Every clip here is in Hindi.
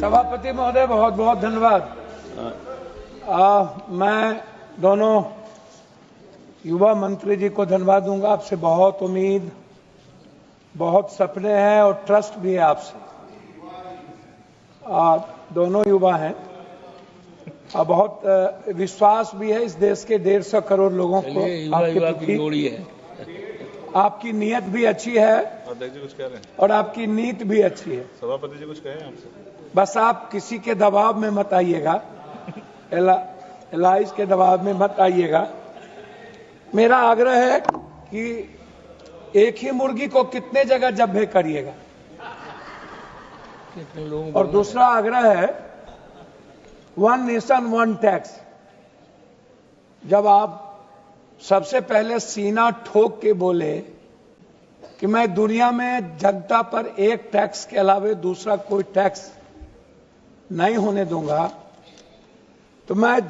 सभापति महोदय, बहुत बहुत धन्यवाद। मैं दोनों युवा मंत्री जी को धन्यवाद दूंगा। आपसे बहुत उम्मीद, बहुत सपने हैं और ट्रस्ट भी है आपसे। दोनों युवा हैं और बहुत विश्वास भी है इस देश के 150 करोड़ लोगों को आपके प्रति। आपकी नीयत भी अच्छी है अध्यक्ष जी कुछ कह रहे हैं और आपकी नीति भी अच्छी है। सभापति जी कुछ कहें आपसे। बस आप किसी के दबाव में मत आइएगा, एलाइज के दबाव में मत आइएगा। मेरा आग्रह है कि एक ही मुर्गी को कितने जगह जब्बे करिएगा। और दूसरा आग्रह है वन नेशन वन टैक्स। जब आप सबसे पहले सीना ठोक के बोले कि मैं दुनिया में जनता पर एक टैक्स के अलावे दूसरा कोई टैक्स नहीं होने दूंगा, तो मैं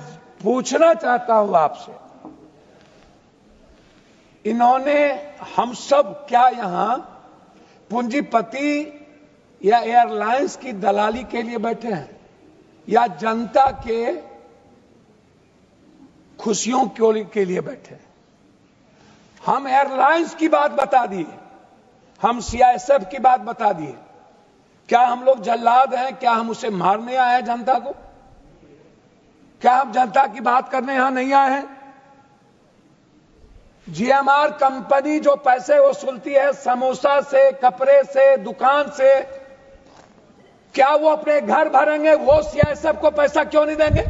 पूछना चाहता हूं आपसे, इन्होंने हम सब क्या यहां पूंजीपति या एयरलाइंस की दलाली के लिए बैठे हैं या जनता के खुशियों के लिए बैठे हैं? हम एयरलाइंस की बात बता दिए, हम सीआईएसएफ की बात बता दिए। क्या हम लोग जल्लाद हैं? क्या हम उसे मारने आए हैं जनता को? क्या हम जनता की बात करने यहां नहीं आए हैं? जीएमआर कंपनी जो पैसे वसूलती है समोसा से, कपड़े से, दुकान से, क्या वो अपने घर भरेंगे? वो सीआईएसएफ को पैसा क्यों नहीं देंगे?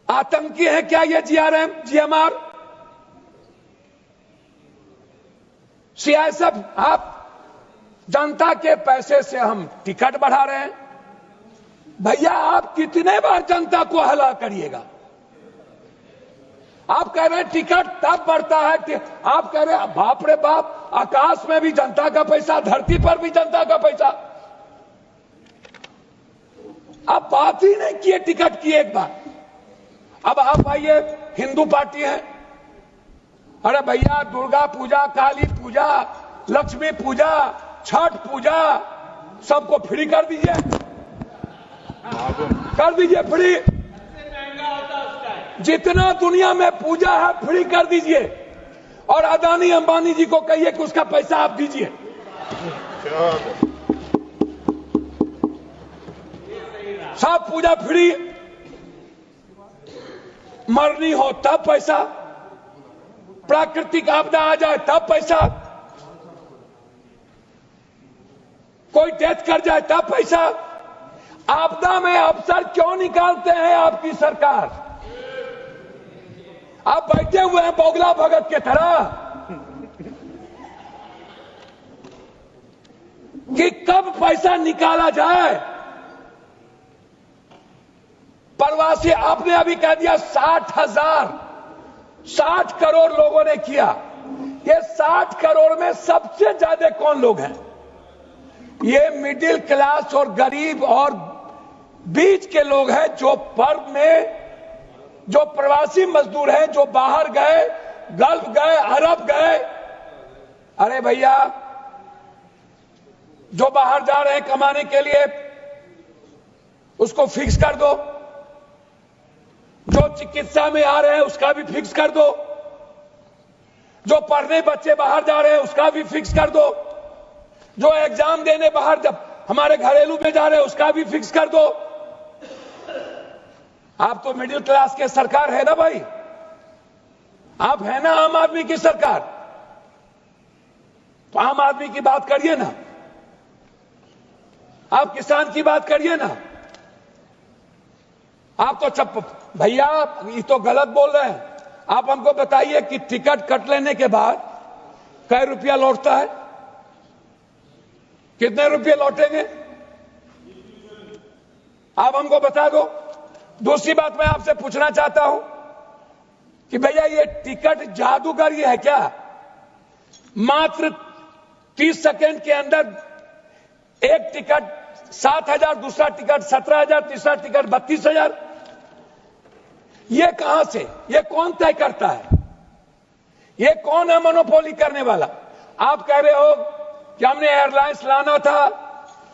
आतंकी है क्या ये जीएमआर? सीआईएसएफ, आप जनता के पैसे से हम टिकट बढ़ा रहे हैं। भैया आप कितने बार जनता को हला करिएगा? आप कह रहे हैं टिकट तब बढ़ता है, आप कह रहे हैं बाप रे बाप, आकाश में भी जनता का पैसा, धरती पर भी जनता का पैसा। आप बात ही नहीं किए टिकट की एक बार। अब आप आइए, हिंदू पार्टी है, अरे भैया दुर्गा पूजा, काली पूजा, लक्ष्मी पूजा, छठ पूजा सबको फ्री कर दीजिए, फ्री। जितना दुनिया में पूजा है फ्री कर दीजिए और अदानी अंबानी जी को कहिए कि उसका पैसा आप दीजिए। सब पूजा फ्री, मरनी हो तब पैसा, प्राकृतिक आपदा आ जाए तब पैसा, कोई डेथ कर जाए तब पैसा। आपदा में अफसर क्यों निकालते हैं आपकी सरकार? आप बैठे हुए हैं बोगला भगत के तरह कि कब पैसा निकाला जाए। प्रवासी आपने अभी कह दिया 60 करोड़ लोगों ने किया। ये 60 करोड़ में सबसे ज्यादा कौन लोग हैं? ये मिडिल क्लास और गरीब और बीच के लोग हैं, जो पर्व में जो प्रवासी मजदूर हैं, जो बाहर गए, गल्फ गए, अरब गए। अरे भैया जो बाहर जा रहे हैं कमाने के लिए उसको फिक्स कर दो, जो चिकित्सा में आ रहे हैं उसका भी फिक्स कर दो, जो पढ़ने बच्चे बाहर जा रहे हैं उसका भी फिक्स कर दो, जो एग्जाम देने बाहर जब हमारे घरेलू में जा रहे हैं उसका भी फिक्स कर दो। आप तो मिडिल क्लास के सरकार है ना भाई, आप है ना आम आदमी की सरकार, तो आम आदमी की बात करिए ना, आप किसान की बात करिए ना। आप तो भैया ये तो गलत बोल रहे हैं। आप हमको बताइए कि टिकट कट लेने के बाद कै रुपया लौटता है? कितने रुपये लौटेंगे आप हमको बता दो। दूसरी बात मैं आपसे पूछना चाहता हूं कि भैया ये टिकट जादूगरी है क्या? मात्र 30 सेकंड के अंदर एक टिकट 7,000, दूसरा टिकट 17,000, तीसरा टिकट 32,000। ये कहां से, ये कौन तय करता है? ये कौन है मोनोपोली करने वाला? आप कह रहे हो कि हमने एयरलाइंस लाना था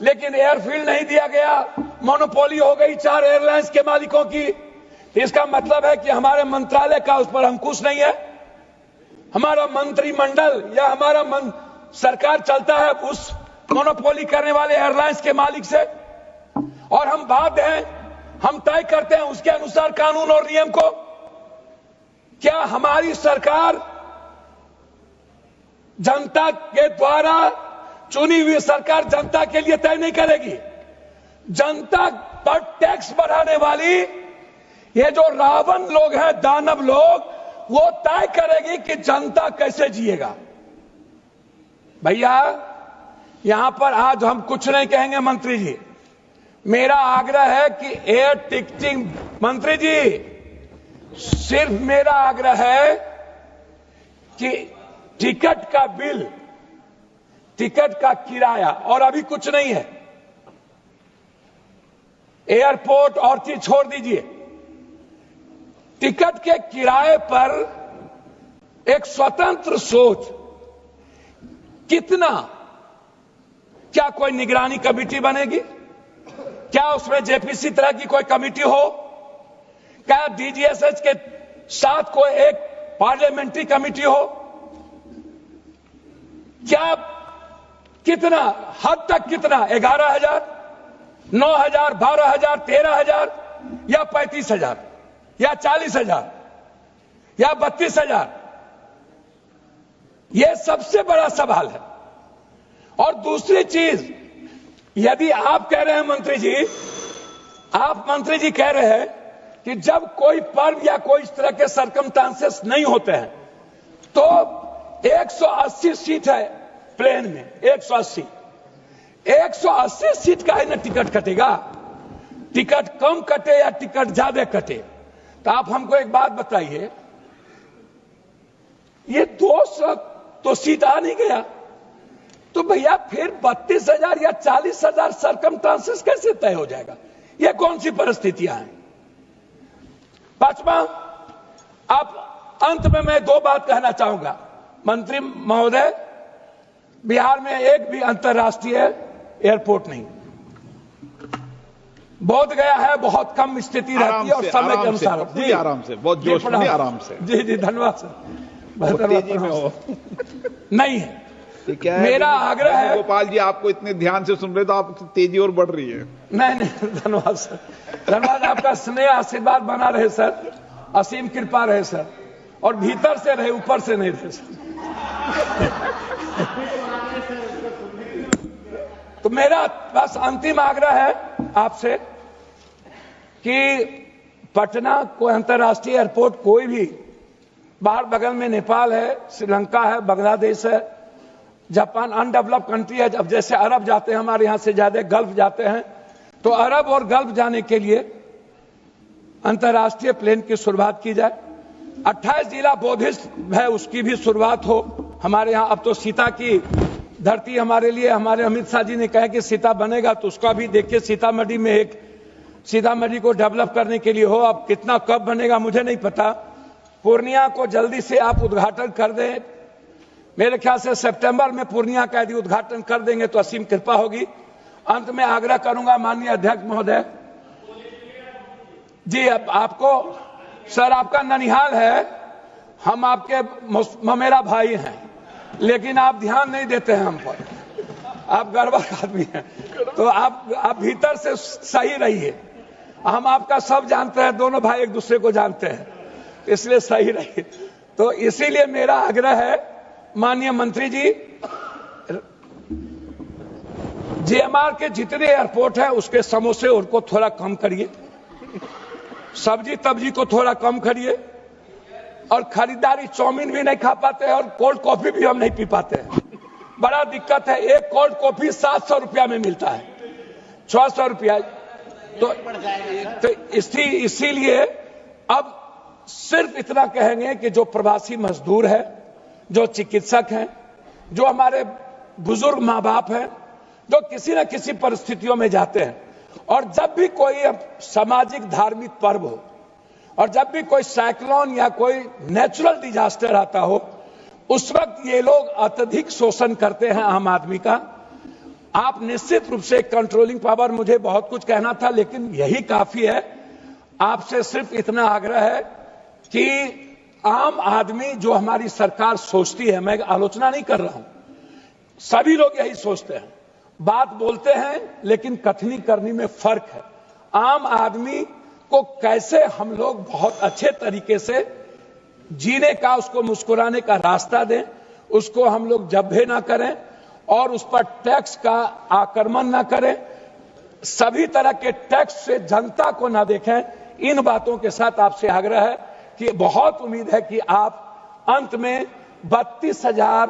लेकिन एयरफील्ड नहीं दिया गया, मोनोपोली हो गई 4 एयरलाइंस के मालिकों की। तो इसका मतलब है कि हमारे मंत्रालय का उस पर अंकुश नहीं है, हमारा मंत्रिमंडल या हमारा सरकार चलता है उस मोनोपोली करने वाले एयरलाइंस के मालिक से, और हम बाध्य हैं, हम तय करते हैं उसके अनुसार कानून और नियम को। क्या हमारी सरकार जनता के द्वारा चुनी हुई सरकार जनता के लिए तय नहीं करेगी? जनता पर टैक्स बढ़ाने वाली ये जो रावण लोग हैं, दानव लोग, वो तय करेगी कि जनता कैसे जिएगा। भैया यहां पर आज हम कुछ नहीं कहेंगे मंत्री जी, मेरा आग्रह है कि एयर टिकटिंग, मंत्री जी सिर्फ मेरा आग्रह है कि टिकट का बिल, टिकट का किराया, और अभी कुछ नहीं है, एयरपोर्ट और चीज छोड़ दीजिए, टिकट के किराए पर एक स्वतंत्र सोच, कितना, क्या कोई निगरानी कमेटी बनेगी? क्या उसमें जेपीसी तरह की कोई कमेटी हो? क्या डीजीएसएच के साथ कोई एक पार्लियामेंट्री कमेटी हो? क्या, कितना, हद तक कितना, 11,000, 9,000, 12,000, 13,000 या 35,000 या 40,000 या 32,000? यह सबसे बड़ा सवाल है। और दूसरी चीज, यदि आप कह रहे हैं मंत्री जी, आप मंत्री जी कह रहे हैं कि जब कोई पर्व या कोई इस तरह के सर्कमस्टांसेस नहीं होते हैं तो 180 सीट है प्लेन में, 180 सीट का है ना टिकट कटेगा? टिकट कम कटे या टिकट ज्यादा कटे? तो आप हमको एक बात बताइए, ये 200 तो सीट आ नहीं गया, तो भैया फिर 32,000 या 40,000 सर्कमस्टांसेस कैसे तय हो जाएगा? ये कौन सी परिस्थितियां हैं? पांचवा, अब अंत में मैं 2 बात कहना चाहूंगा मंत्री महोदय, बिहार में एक भी अंतर्राष्ट्रीय एयरपोर्ट नहीं, बोध गया है बहुत कम स्थिति रहती है और समय के अनुसार। जी आराम से, बहुत जोश में, आराम से। जी जी धन्यवाद सर। तेजी में हो नहीं है, क्या है? मेरा आग्रह है, गोपाल जी आपको इतने ध्यान से सुन रहे तो आप तेजी और बढ़ रही है। नहीं धन्यवाद सर, धन्यवाद, आपका स्नेह आशीर्वाद बना रहे सर, असीम कृपा रहे सर, और भीतर से रहे, ऊपर से नहीं रहे सर। तो मेरा बस अंतिम आग्रह है आपसे कि पटना को अंतर्राष्ट्रीय एयरपोर्ट कोई भी, बाहर बगल में नेपाल है, श्रीलंका है, बांग्लादेश है, जापान, अनडेवलप्ड कंट्री है। अब जैसे अरब जाते हैं, हमारे यहां से ज्यादा गल्फ जाते हैं, तो अरब और गल्फ जाने के लिए अंतर्राष्ट्रीय प्लेन की शुरुआत की जाए। 28 जिला बोधिस्ट है, उसकी भी शुरुआत हो हमारे यहां। अब तो सीता की धरती हमारे लिए, हमारे अमित शाह जी ने कहा कि सीता बनेगा, तो उसका भी देखिए, सीतामढ़ी में एक, सीतामढ़ी को डेवलप करने के लिए हो। अब कितना कब बनेगा मुझे नहीं पता। पूर्णिया को जल्दी से आप उद्घाटन कर दें, मेरे ख्याल से सितंबर में पूर्णिया का यदि उद्घाटन कर देंगे तो असीम कृपा होगी। अंत में आग्रह करूंगा माननीय अध्यक्ष महोदय जी, अब आपको सर, आपका ननिहाल है, हम आपके ममेरा भाई हैं, लेकिन आप ध्यान नहीं देते हैं हम पर, आप गड़बड़ आदमी हैं, तो आप भीतर से सही रहिए। हम आपका सब जानते हैं, दोनों भाई एक दूसरे को जानते हैं, इसलिए सही रहिए। तो इसीलिए मेरा आग्रह है माननीय मंत्री जी, जीएमआर के जितने एयरपोर्ट है उसके समोसे उनको थोड़ा कम करिए, सब्जी तब्जी को थोड़ा कम करिए, और खरीदारी, चाउमीन भी नहीं खा पाते हैं और कोल्ड कॉफी भी हम नहीं पी पाते हैं, बड़ा दिक्कत है। एक कोल्ड कॉफी 700 रुपया में मिलता है, 600 रुपया। तो इसीलिए अब सिर्फ इतना कहेंगे कि जो प्रवासी मजदूर है, जो चिकित्सक हैं, जो हमारे बुजुर्ग माँ बाप हैं, जो किसी न किसी परिस्थितियों में जाते हैं, और जब भी कोई सामाजिक धार्मिक पर्व हो, और जब भी कोई साइक्लोन या कोई नेचुरल डिजास्टर आता हो, उस वक्त ये लोग अत्यधिक शोषण करते हैं आम आदमी का। आप निश्चित रूप से कंट्रोलिंग पावर, मुझे बहुत कुछ कहना था लेकिन यही काफी है। आपसे सिर्फ इतना आग्रह है कि आम आदमी जो हमारी सरकार सोचती है, मैं आलोचना नहीं कर रहा हूं, सभी लोग यही सोचते हैं, बात बोलते हैं लेकिन कथनी करनी में फर्क है। आम आदमी को कैसे हम लोग बहुत अच्छे तरीके से जीने का, उसको मुस्कुराने का रास्ता दें, उसको हम लोग जब्बे ना करें और उस पर टैक्स का आक्रमण ना करें, सभी तरह के टैक्स से जनता को ना देखें। इन बातों के साथ आपसे आग्रह है कि बहुत उम्मीद है कि आप अंत में 32,000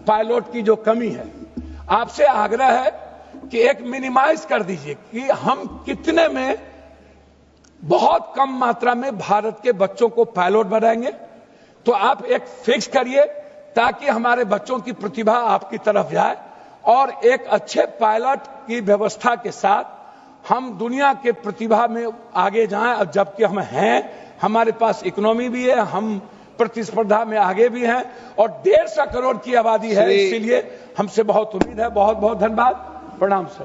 पायलट की जो कमी है, आपसे आग्रह है कि एक मिनिमाइज कर दीजिए कि हम कितने में बहुत कम मात्रा में भारत के बच्चों को पायलट बनाएंगे। तो आप एक फिक्स करिए ताकि हमारे बच्चों की प्रतिभा आपकी तरफ जाए और एक अच्छे पायलट की व्यवस्था के साथ हम दुनिया के प्रतिभा में आगे जाएं। और जबकि हम हैं, हमारे पास इकोनॉमी भी है, हम प्रतिस्पर्धा में आगे भी हैं और 150 करोड़ की आबादी है, इसीलिए हमसे बहुत उम्मीद है। बहुत बहुत धन्यवाद। प्रणाम सर।